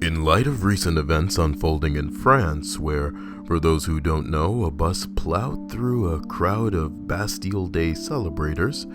In light of recent events unfolding in France, where, for those who don't know, a bus plowed through a crowd of Bastille Day celebrators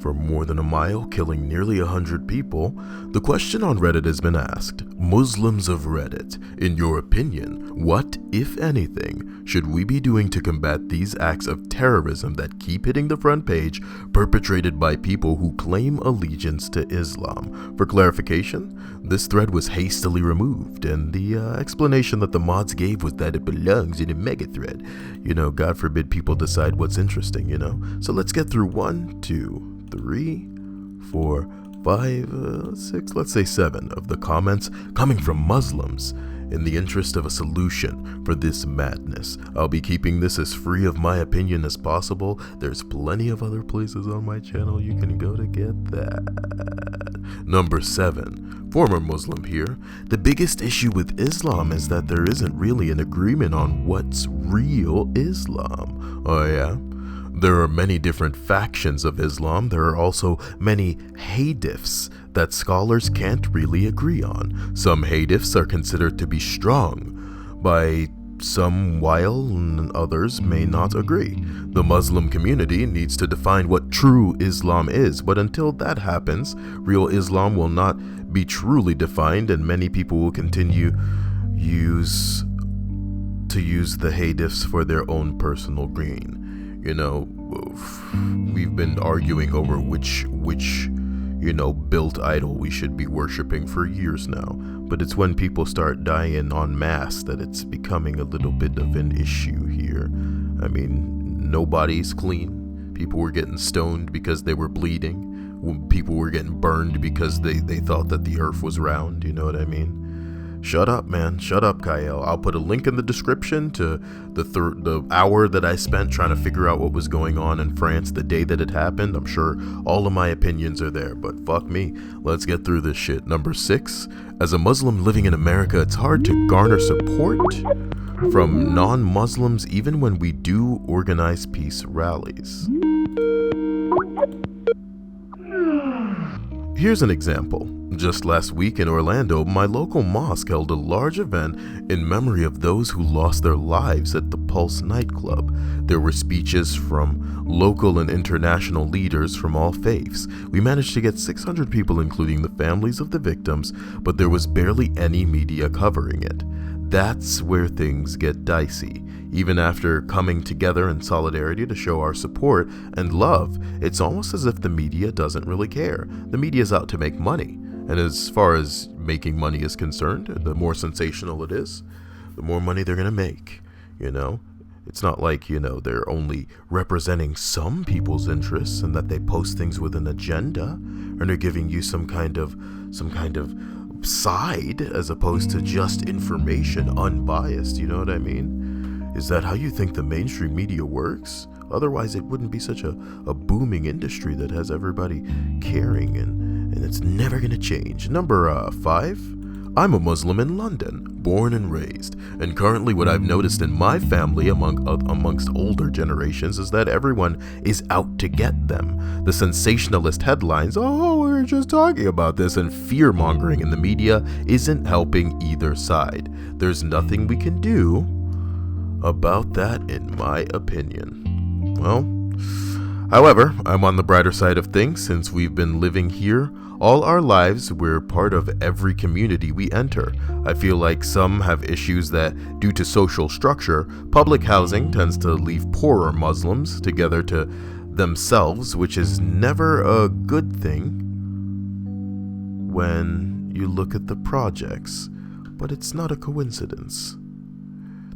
for more than a mile, killing nearly 100 people, the question on Reddit has been asked: Muslims of Reddit, in your opinion, what, if anything, should we be doing to combat these acts of terrorism that keep hitting the front page, perpetrated by people who claim allegiance to Islam? For clarification, this thread was hastily removed, and the explanation that the mods gave was that it belongs in a mega thread. You know, God forbid people decide what's interesting, you know? So let's get through 1, 2, 3, 4, 5, 6, let's say 7 of the comments coming from Muslims in the interest of a solution for this madness. I'll be keeping this as free of my opinion as possible. There's plenty of other places on my channel you can go to get that. Number 7, former Muslim here. The biggest issue with Islam is that there isn't really an agreement on what's real Islam. Oh yeah? There are many different factions of Islam. There are also many hadiths that scholars can't really agree on. Some hadiths are considered to be strong by some, while others may not agree. The Muslim community needs to define what true Islam is, but until that happens, real Islam will not be truly defined, and many people will continue to use the hadiths for their own personal gain. You know, we've been arguing over which built idol we should be worshiping for years now. But it's when people start dying en masse that it's becoming a little bit of an issue here. I mean, nobody's clean. People were getting stoned because they were bleeding. People were getting burned because they thought that the earth was round. You know what I mean? Shut up, man. Shut up, Kyle. I'll put a link in the description to the hour that I spent trying to figure out what was going on in France the day that it happened. I'm sure all of my opinions are there, but fuck me. Let's get through this shit. Number 6, as a Muslim living in America, it's hard to garner support from non-Muslims even when we do organize peace rallies. Here's an example. Just last week in Orlando, my local mosque held a large event in memory of those who lost their lives at the Pulse nightclub. There were speeches from local and international leaders from all faiths. We managed to get 600 people, including the families of the victims, but there was barely any media covering it. That's where things get dicey. Even after coming together in solidarity to show our support and love, it's almost as if the media doesn't really care. The media's out to make money. And as far as making money is concerned, the more sensational it is, the more money they're going to make, you know? It's not like, you know, they're only representing some people's interests and that they post things with an agenda, and they're giving you some kind of side as opposed to just information, unbiased, you know what I mean? Is that how you think the mainstream media works? Otherwise, it wouldn't be such a booming industry that has everybody caring, and it's never going to change. Number 5, I'm a Muslim in London, born and raised, and currently what I've noticed in my family amongst older generations is that everyone is out to get them. The sensationalist headlines, oh, we're just talking about this, and fear-mongering in the media isn't helping either side. There's nothing we can do about that, in my opinion. Well, however, I'm on the brighter side of things. Since we've been living here all our lives, we're part of every community we enter. I feel like some have issues that, due to social structure, public housing tends to leave poorer Muslims together to themselves, which is never a good thing when you look at the projects. But it's not a coincidence.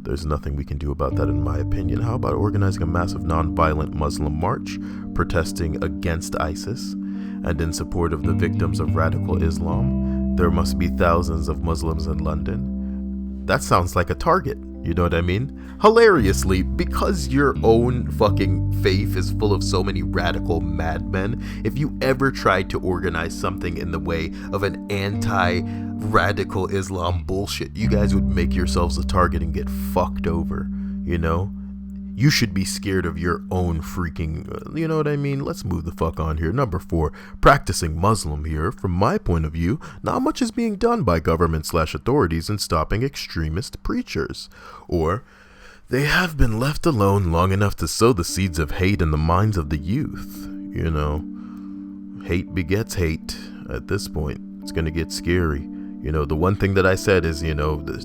There's nothing we can do about that, in my opinion. How about organizing a massive non-violent Muslim march protesting against ISIS and in support of the victims of radical Islam? There must be thousands of Muslims in London. That sounds like a target, you know what I mean? Hilariously, because your own fucking faith is full of so many radical madmen, if you ever tried to organize something in the way of an anti-radical Islam bullshit, you guys would make yourselves a target and get fucked over, you know? You should be scared of your own freaking, you know what I mean? Let's move the fuck on here. Number 4, practicing Muslim here. From my point of view, not much is being done by government/authorities in stopping extremist preachers. Or, they have been left alone long enough to sow the seeds of hate in the minds of the youth. You know, hate begets hate at this point. It's going to get scary. You know, the one thing that I said is, you know, the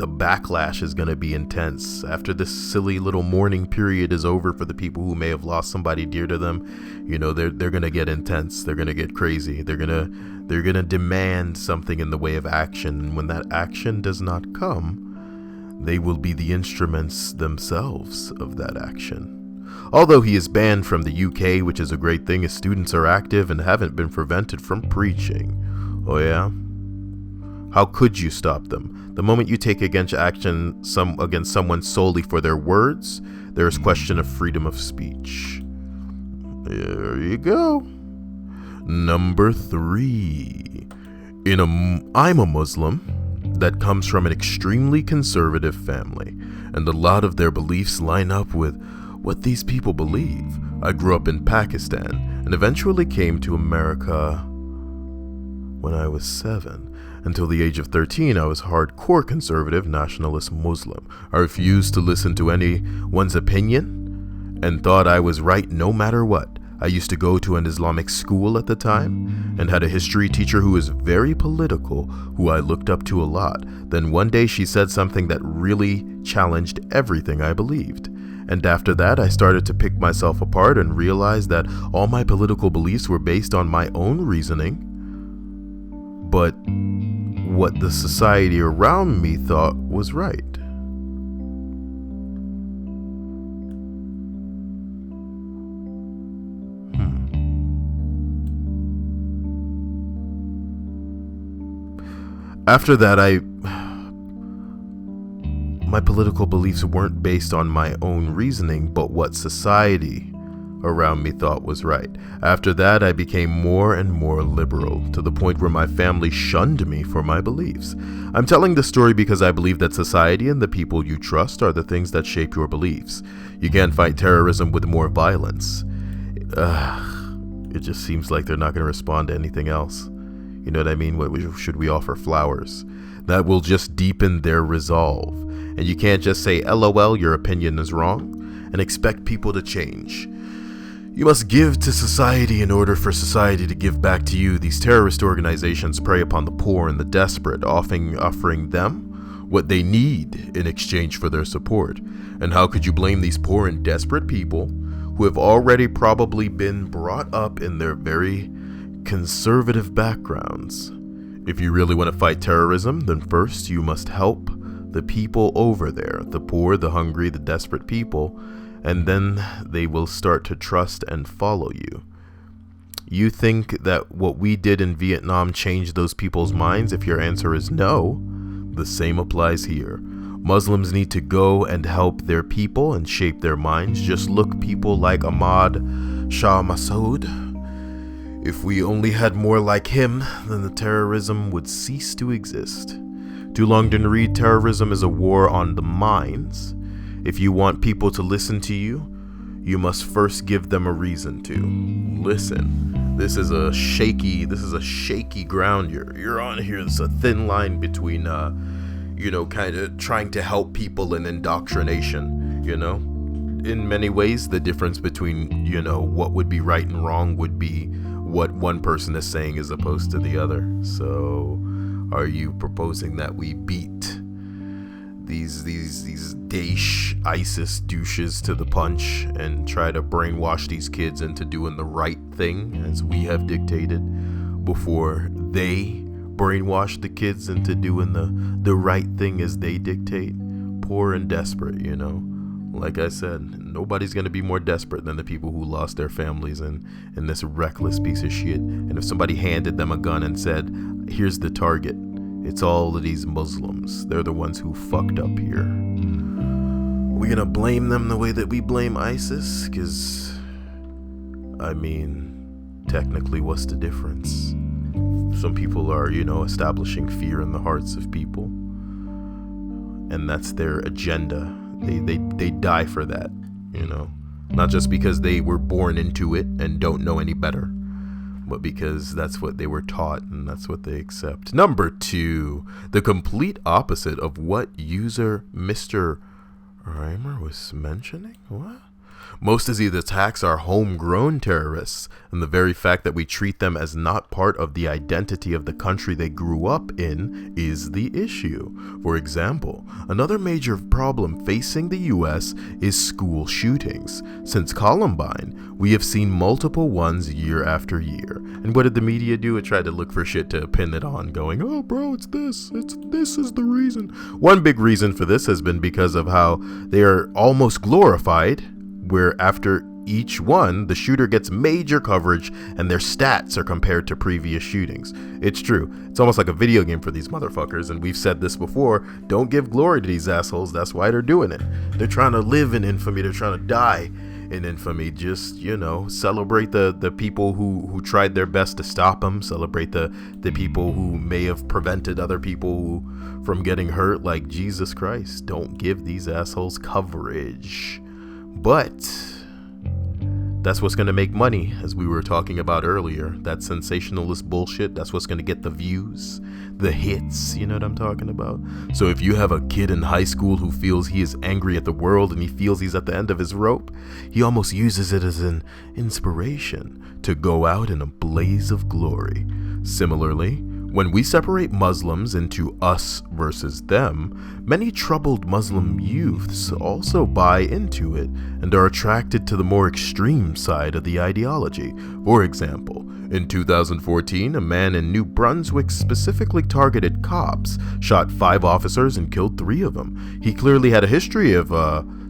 backlash is going to be intense after this silly little mourning period is over for the people who may have lost somebody dear to them. You know, they're going to get intense. They're going to get crazy. They're going to demand something in the way of action. And when that action does not come, they will be the instruments themselves of that action. Although he is banned from the UK, which is a great thing, his students are active and haven't been prevented from preaching. Oh yeah? How could you stop them? The moment you take against someone solely for their words, there is question of freedom of speech. There you go. Number 3. I'm a Muslim that comes from an extremely conservative family, and a lot of their beliefs line up with what these people believe. I grew up in Pakistan and eventually came to America when I was 7. Until the age of 13, I was hardcore conservative nationalist Muslim. I refused to listen to anyone's opinion and thought I was right no matter what. I used to go to an Islamic school at the time and had a history teacher who was very political, who I looked up to a lot. Then one day she said something that really challenged everything I believed. And after that, I started to pick myself apart and realized that all my political beliefs were based on my own reasoning, but what the society around me thought was right. After that, my political beliefs weren't based on my own reasoning, but what society around me thought was right. After that, I became more and more liberal, to the point where my family shunned me for my beliefs. I'm telling this story because I believe that society and the people you trust are the things that shape your beliefs. You can't fight terrorism with more violence. It just seems like they're not going to respond to anything else. You know what I mean? Should we offer flowers? That will just deepen their resolve. And you can't just say, LOL, your opinion is wrong, and expect people to change. You must give to society in order for society to give back to you. These terrorist organizations prey upon the poor and the desperate, offering them what they need in exchange for their support. And how could you blame these poor and desperate people who have already probably been brought up in their very conservative backgrounds? If you really want to fight terrorism, then first you must help the people over there, the poor, the hungry, the desperate people, and then they will start to trust and follow you. You think that what we did in Vietnam changed those people's minds? If your answer is no, the same applies here. Muslims need to go and help their people and shape their minds. Just look people like Ahmad Shah Massoud. If we only had more like him, then the terrorism would cease to exist. Too long didn't read. Terrorism is a war on the minds. If you want people to listen to you, you must first give them a reason to listen. This is a shaky ground you're on here. It's a thin line between kind of trying to help people and indoctrination, In many ways, the difference between, what would be right and wrong would be what one person is saying as opposed to the other. So, are you proposing that we beat these Daesh ISIS douches to the punch and try to brainwash these kids into doing the right thing as we have dictated before they brainwash the kids into doing the right thing as they dictate? Poor and desperate, Like I said, nobody's going to be more desperate than the people who lost their families in this reckless piece of shit. And if somebody handed them a gun and said, here's the target, it's all of these Muslims. They're the ones who fucked up here. Are we going to blame them the way that we blame ISIS? Because, technically, what's the difference? Some people are, establishing fear in the hearts of people. And that's their agenda. They die for that, you know, not just because they were born into it and don't know any better, but because that's what they were taught and that's what they accept. Number 2, the complete opposite of what user Mr. Reimer was mentioning. What? Most of these attacks are homegrown terrorists, and the very fact that we treat them as not part of the identity of the country they grew up in is the issue. For example, another major problem facing the US is school shootings. Since Columbine, we have seen multiple ones year after year. And what did the media do? It tried to look for shit to pin it on, going, oh bro, it's this is the reason. One big reason for this has been because of how they are almost glorified, where after each one, the shooter gets major coverage and their stats are compared to previous shootings. It's true. It's almost like a video game for these motherfuckers, and we've said this before. Don't give glory to these assholes. That's why they're doing it. They're trying to live in infamy. They're trying to die in infamy. Just, you know, celebrate the people who tried their best to stop them. Celebrate the people who may have prevented other people from getting hurt. Like, Jesus Christ, don't give these assholes coverage. But that's what's going to make money, as we were talking about earlier. That sensationalist bullshit, that's what's going to get the views, the hits, you know what I'm talking about? So if you have a kid in high school who feels he is angry at the world and he feels he's at the end of his rope, he almost uses it as an inspiration to go out in a blaze of glory. Similarly, when we separate Muslims into us versus them, many troubled Muslim youths also buy into it and are attracted to the more extreme side of the ideology. For example, in 2014, a man in New Brunswick specifically targeted cops, shot 5 officers and killed 3 of them. He clearly had a history of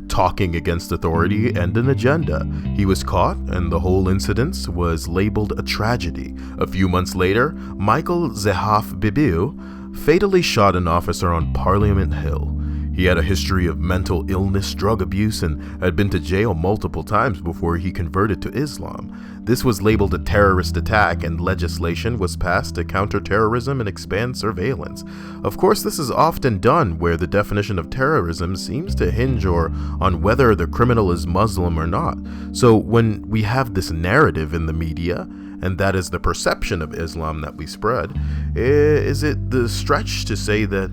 talking against authority and an agenda. He was caught, and the whole incident was labeled a tragedy. A few months later, Michael Zehaf Bibiu fatally shot an officer on Parliament Hill. He had a history of mental illness, drug abuse, and had been to jail multiple times before he converted to Islam. This was labeled a terrorist attack, and legislation was passed to counter terrorism and expand surveillance. Of course, this is often done where the definition of terrorism seems to hinge on whether the criminal is Muslim or not. So when we have this narrative in the media, and that is the perception of Islam that we spread, is it the stretch to say that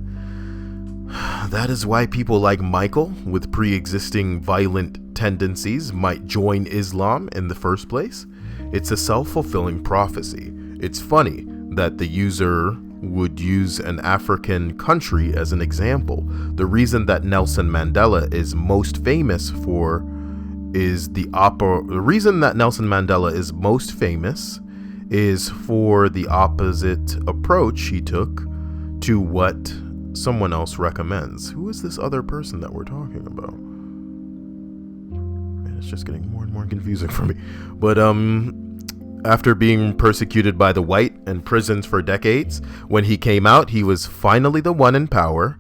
that is why people like Michael with pre-existing violent tendencies might join Islam in the first place? It's a self-fulfilling prophecy. It's funny that the user would use an African country as an example. The reason that Nelson Mandela is most famous for is the opposite approach he took to what someone else recommends. Who is this other person that we're talking about? And it's just getting more and more confusing for me. But after being persecuted by the white and prisoned for decades, when he came out, he was finally the one in power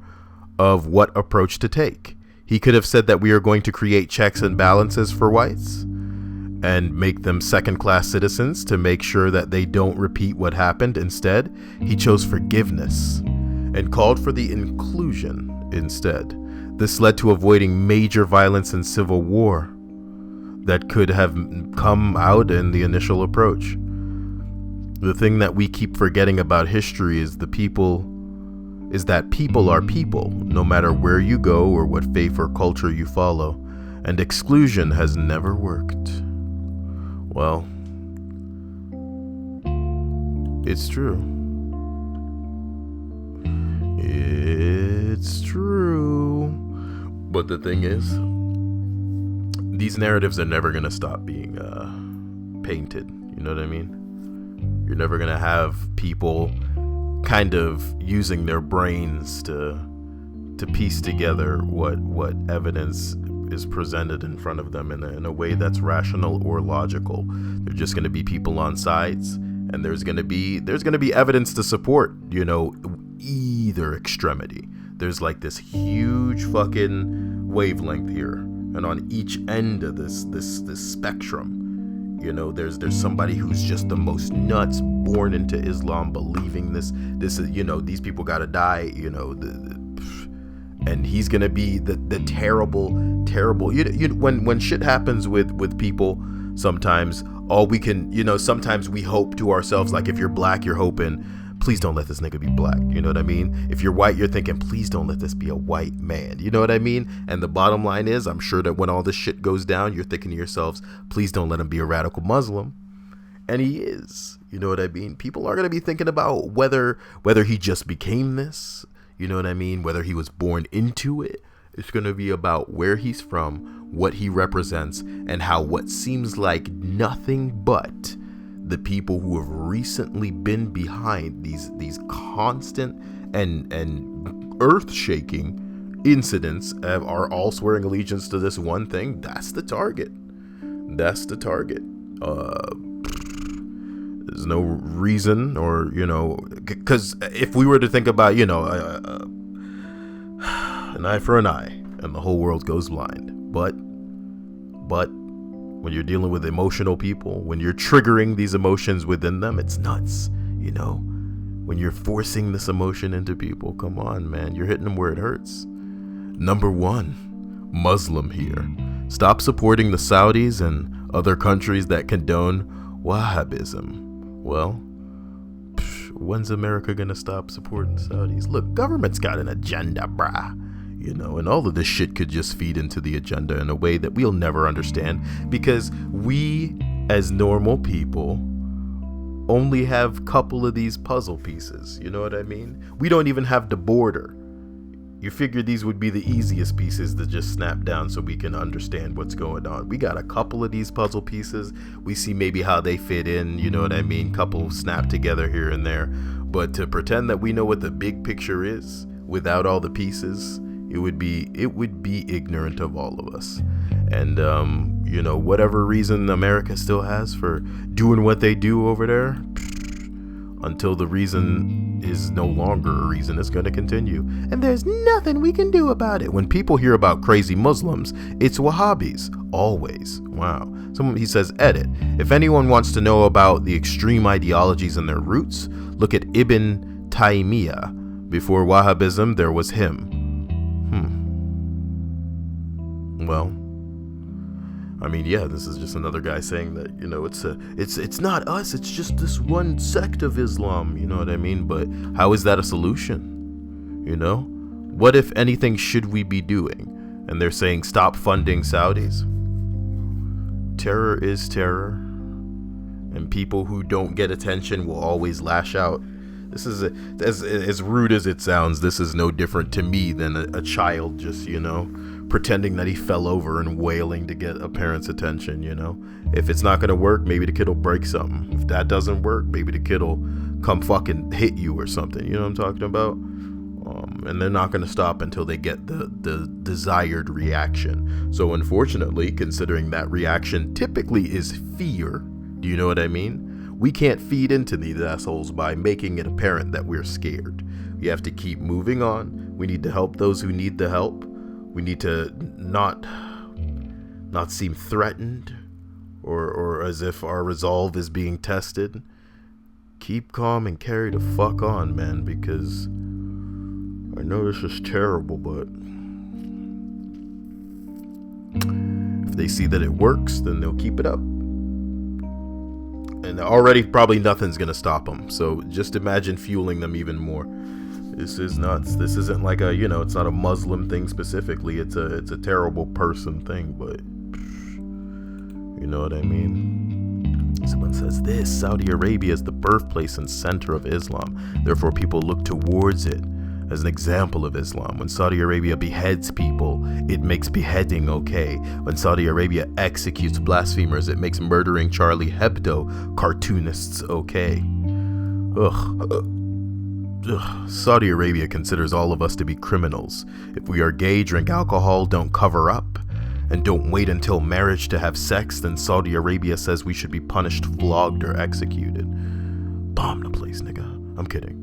of what approach to take. He could have said that we are going to create checks and balances for whites and make them second-class citizens to make sure that they don't repeat what happened. Instead, he chose forgiveness and called for the inclusion instead. This led to avoiding major violence and civil war that could have come out in the initial approach. The thing that we keep forgetting about history is that people are people, no matter where you go or what faith or culture you follow, and exclusion has never worked. Well, it's true. It's true. But the thing is, these narratives are never going to stop being painted. You know what I mean? You're never going to have people kind of using their brains to piece together what evidence is presented in front of them in a way that's rational or logical. There's just going to be people on sides, and there's going to be evidence to support, you know, either extremity. There's like this huge fucking wavelength here, and on each end of this spectrum, you know, there's somebody who's just the most nuts, born into Islam, believing this is, you know, these people gotta die, you know, and he's gonna be the terrible when shit happens with people. Sometimes all we can, sometimes we hope to ourselves, like if you're black, you're hoping, please don't let this nigga be black. You know what I mean? If you're white, you're thinking, please don't let this be a white man. You know what I mean? And the bottom line is, I'm sure that when all this shit goes down, you're thinking to yourselves, please don't let him be a radical Muslim. And he is. You know what I mean? People are going to be thinking about whether he just became this. You know what I mean? Whether he was born into it. It's going to be about where he's from, what he represents, and how what seems like nothing but the people who have recently been behind these constant and earth-shaking incidents are all swearing allegiance to this one thing. That's the target. That's the target. There's no reason, or because if we were to think about an eye for an eye, and the whole world goes blind. But when you're dealing with emotional people, when you're triggering these emotions within them, it's nuts. When you're forcing this emotion into people, come on, man, you're hitting them where it hurts. Number one, Muslim here. Stop supporting the Saudis and other countries that condone Wahhabism. Well, when's America gonna stop supporting the Saudis? Look, government's got an agenda, brah. And all of this shit could just feed into the agenda in a way that we'll never understand, because we, as normal people, only have a couple of these puzzle pieces. You know what I mean? We don't even have the border. You figure these would be the easiest pieces to just snap down so we can understand what's going on. We got a couple of these puzzle pieces. We see maybe how they fit in, you know what I mean? Couple snap together here and there. But to pretend that we know what the big picture is without all the pieces, it would be ignorant of all of us. And whatever reason America still has for doing what they do over there, until the reason is no longer a reason, it's going to continue. And there's nothing we can do about it. When people hear about crazy Muslims, it's Wahhabis. Always. Wow. He says, edit. If anyone wants to know about the extreme ideologies and their roots, look at Ibn Taymiyyah. Before Wahhabism, there was him. Well, I mean, yeah, this is just another guy saying that, it's not us, it's just this one sect of Islam, you know what I mean? But how is that a solution? What, if anything, should we be doing? And they're saying stop funding Saudis. Terror is terror, and people who don't get attention will always lash out. This is as rude as it sounds. This is no different to me than a child just, pretending that he fell over and wailing to get a parent's attention. If it's not going to work, maybe the kid will break something. If that doesn't work, maybe the kid will come fucking hit you or something. You know what I'm talking about? And they're not going to stop until they get the desired reaction. So unfortunately, considering that reaction typically is fear, do you know what I mean? We can't feed into these assholes by making it apparent that we're scared. We have to keep moving on. We need to help those who need the help. We need to not seem threatened or as if our resolve is being tested. Keep calm and carry the fuck on, man, because I know this is terrible, but if they see that it works, then they'll keep it up. And already probably nothing's going to stop them. So just imagine fueling them even more. This is nuts. This isn't like it's not a Muslim thing specifically. It's a terrible person thing, but you know what I mean? Someone says this: Saudi Arabia is the birthplace and center of Islam. Therefore, people look towards it as an example of Islam. When Saudi Arabia beheads people, it makes beheading okay. When Saudi Arabia executes blasphemers, it makes murdering Charlie Hebdo cartoonists okay. Saudi Arabia considers all of us to be criminals. If we are gay, drink alcohol, don't cover up, and don't wait until marriage to have sex, then Saudi Arabia says we should be punished, flogged, or executed. Bomb the place, nigga. I'm kidding.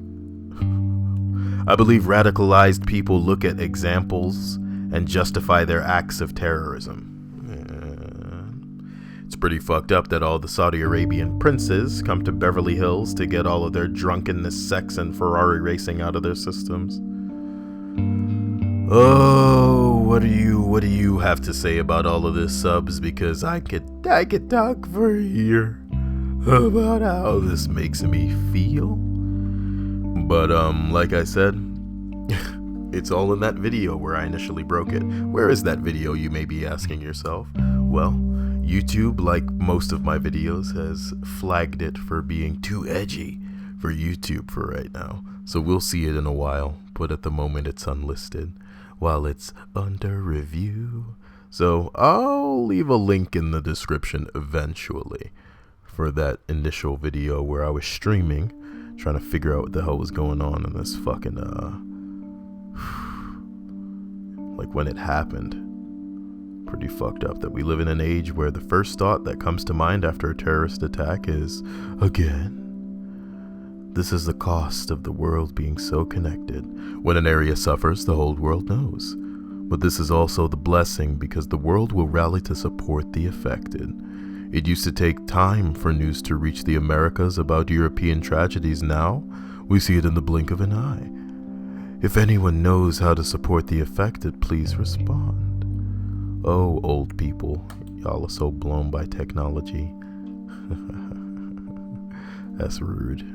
I believe radicalized people look at examples and justify their acts of terrorism. It's pretty fucked up that all the Saudi Arabian princes come to Beverly Hills to get all of their drunkenness, sex, and Ferrari racing out of their systems. Oh, what do you have to say about all of this, subs? Because I could talk for a year about how this makes me feel. But like I said, it's all in that video where I initially broke it. Where is that video, you may be asking yourself? Well, YouTube, like most of my videos, has flagged it for being too edgy for YouTube for right now. So we'll see it in a while, but at the moment it's unlisted while it's under review. So I'll leave a link in the description eventually for that initial video where I was streaming, trying to figure out what the hell was going on in this fucking, like when it happened. Pretty fucked up that we live in an age where the first thought that comes to mind after a terrorist attack is, again? This is the cost of the world being so connected. When an area suffers, the whole world knows. But this is also the blessing because the world will rally to support the affected. It used to take time for news to reach the Americas about European tragedies. Now, we see it in the blink of an eye. If anyone knows how to support the affected, please respond. Oh, old people, y'all are so blown by technology. That's rude.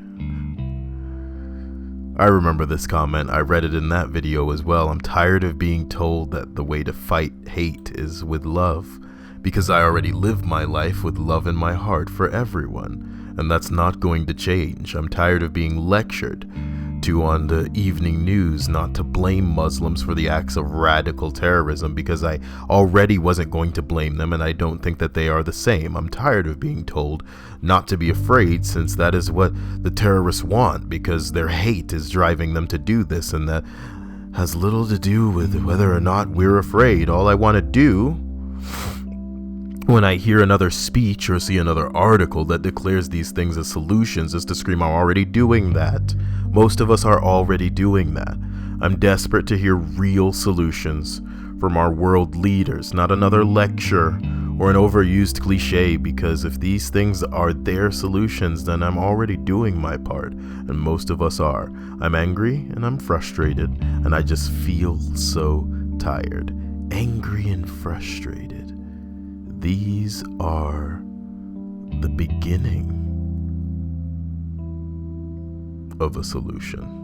I remember this comment. I read it in that video as well. I'm tired of being told that the way to fight hate is with love, because I already live my life with love in my heart for everyone, and that's not going to change. I'm tired of being lectured to on the evening news not to blame Muslims for the acts of radical terrorism, because I already wasn't going to blame them, and I don't think that they are the same. I'm tired of being told not to be afraid, since that is what the terrorists want, because their hate is driving them to do this, and that has little to do with whether or not we're afraid. All I want to do when I hear another speech or see another article that declares these things as solutions is to scream, I'm already doing that. Most of us are already doing that. I'm desperate to hear real solutions from our world leaders, not another lecture or an overused cliche, because if these things are their solutions, then I'm already doing my part, and most of us are. I'm angry and I'm frustrated, and I just feel so tired. Angry and frustrated. These are the beginning of a solution.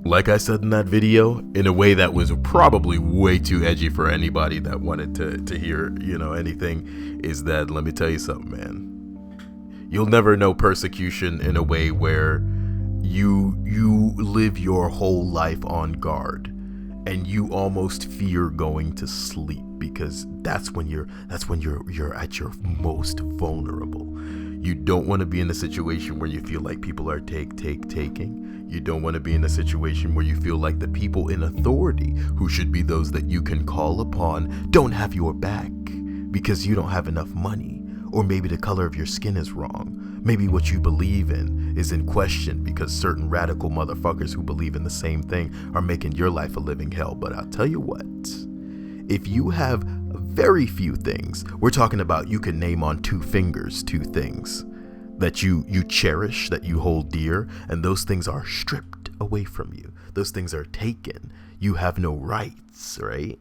Like I said in that video, in a way that was probably way too edgy for anybody that wanted to hear, anything, is that, let me tell you something, man. You'll never know persecution in a way where you live your whole life on guard and you almost fear going to sleep, because that's when you're at your most vulnerable. You don't want to be in a situation where you feel like people are taking. You don't want to be in a situation where you feel like the people in authority, who should be those that you can call upon, don't have your back because you don't have enough money, or maybe the color of your skin is wrong. Maybe what you believe in is in question because certain radical motherfuckers who believe in the same thing are making your life a living hell. But I'll tell you what, if you have very few things, we're talking about you can name on 2 fingers 2 things that you cherish, that you hold dear, and those things are stripped away from you. Those things are taken. You have no rights, right?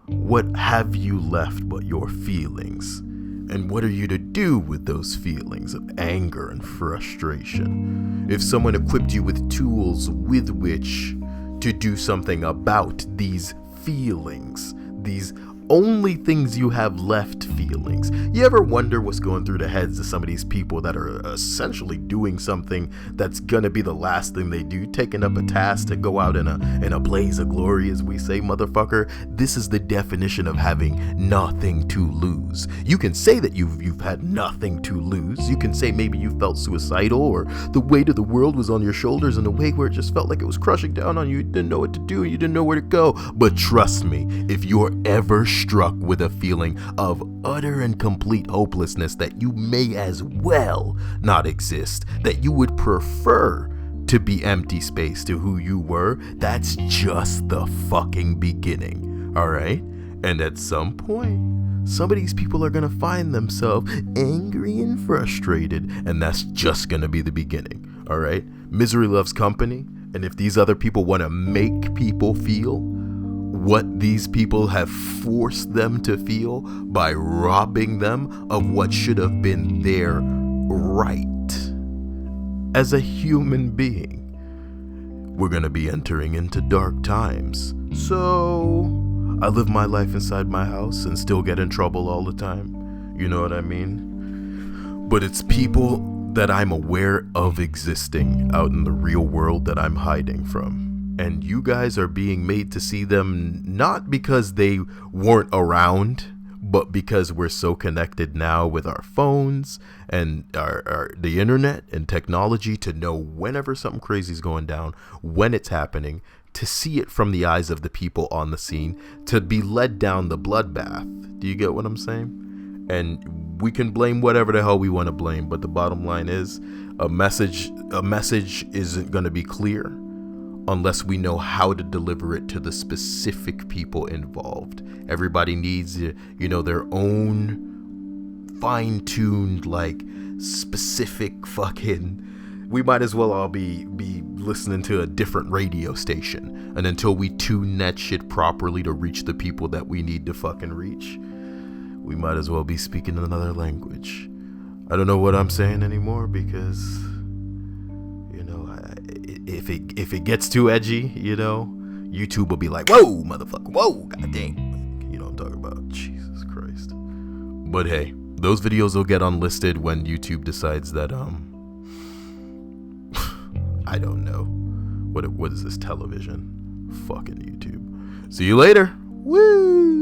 What have you left but your feelings? And what are you to do with those feelings of anger and frustration? If someone equipped you with tools with which to do something about these feelings, these only things you have left feelings. You ever wonder what's going through the heads of some of these people that are essentially doing something that's gonna be the last thing they do, taking up a task to go out in a blaze of glory, as we say, motherfucker? This is the definition of having nothing to lose. You can say that you've had nothing to lose. You can say maybe you felt suicidal, or the weight of the world was on your shoulders in a way where it just felt like it was crushing down on you. You didn't know what to do. You didn't know where to go. But trust me, if you're ever struck with a feeling of utter and complete hopelessness, that you may as well not exist, that you would prefer to be empty space to who you were, that's just the fucking beginning, all right? And at some point, some of these people are gonna find themselves angry and frustrated, and that's just gonna be the beginning, all right? Misery loves company, And if these other people want to make people feel what these people have forced them to feel by robbing them of what should have been their right as a human being, we're going to be entering into dark times. So I live my life inside my house and still get in trouble all the time. You know what I mean? But it's people that I'm aware of existing out in the real world that I'm hiding from. And you guys are being made to see them not because they weren't around, but because we're so connected now with our phones and the internet and technology to know whenever something crazy is going down, when it's happening, to see it from the eyes of the people on the scene, to be led down the bloodbath. Do you get what I'm saying? And we can blame whatever the hell we want to blame, but the bottom line is a message isn't going to be clear unless we know how to deliver it to the specific people involved. Everybody needs, their own fine-tuned, like, specific fucking... We might as well all be listening to a different radio station. And until we tune that shit properly to reach the people that we need to fucking reach, we might as well be speaking another language. I don't know what I'm saying anymore because... If it gets too edgy, YouTube will be like, whoa, motherfucker, whoa, goddamn. You know what I'm talking about? Jesus Christ. But hey, those videos will get unlisted when YouTube decides that, I don't know. What is this, television? Fucking YouTube. See you later. Woo!